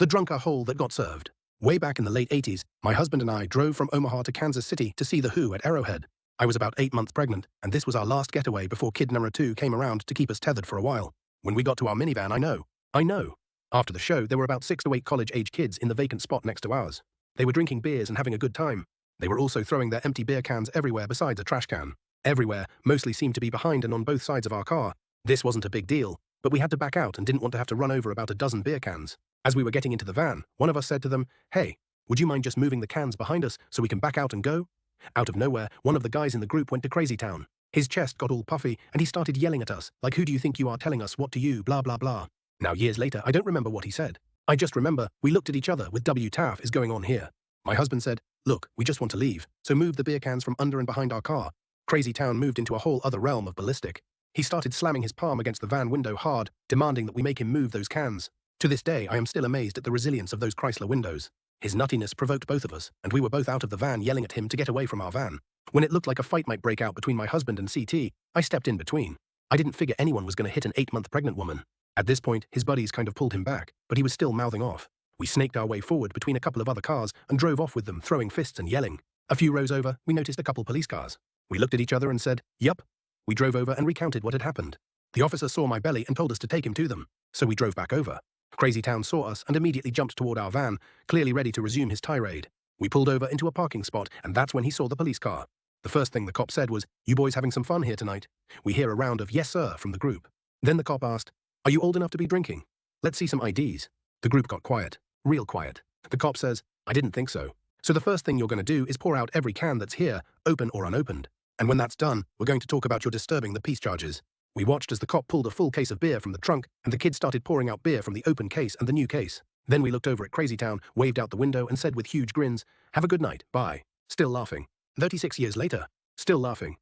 The drunker hole that got served. Way back in the late 80s, my husband and I drove from Omaha to Kansas City to see The Who at Arrowhead. I was about 8 months pregnant, and this was our last getaway before kid number 2 came around to keep us tethered for a while. When we got to our minivan, I know. After the show, there were about 6 to 8 college-age kids in the vacant spot next to ours. They were drinking beers and having a good time. They were also throwing their empty beer cans everywhere besides a trash can. Everywhere mostly seemed to be behind and on both sides of our car. This wasn't a big deal, but we had to back out and didn't want to have to run over about a dozen beer cans. As we were getting into the van, one of us said to them, "Hey, would you mind just moving the cans behind us so we can back out and go?" Out of nowhere, one of the guys in the group went to crazy town. His chest got all puffy and he started yelling at us, like, "Who do you think you are telling us what to you, blah blah blah." Now years later, I don't remember what he said. I just remember we looked at each other with WTF is going on here. My husband said, "Look, we just want to leave, so move the beer cans from under and behind our car." Crazy town moved into a whole other realm of ballistic. He started slamming his palm against the van window hard, demanding that we make him move those cans. To this day, I am still amazed at the resilience of those Chrysler windows. His nuttiness provoked both of us, and we were both out of the van yelling at him to get away from our van. When it looked like a fight might break out between my husband and CT, I stepped in between. I didn't figure anyone was going to hit an 8-month pregnant woman. At this point, his buddies kind of pulled him back, but he was still mouthing off. We snaked our way forward between a couple of other cars and drove off with them, throwing fists and yelling. A few rows over, we noticed a couple police cars. We looked at each other and said, "Yup." We drove over and recounted what had happened. The officer saw my belly and told us to take him to them, so we drove back over. Crazy Town saw us and immediately jumped toward our van, clearly ready to resume his tirade. We pulled over into a parking spot, and that's when he saw the police car. The first thing the cop said was, "You boys having some fun here tonight?" We hear a round of "Yes, sir" from the group. Then the cop asked, "Are you old enough to be drinking? Let's see some IDs." The group got quiet, real quiet. The cop says, "I didn't think so. So the first thing you're going to do is pour out every can that's here, open or unopened. And when that's done, we're going to talk about your disturbing the peace charges." We watched as the cop pulled a full case of beer from the trunk, and the kids started pouring out beer from the open case and the new case. Then we looked over at Crazy Town, waved out the window, and said with huge grins, "Have a good night, bye." Still laughing. 36 years later, still laughing.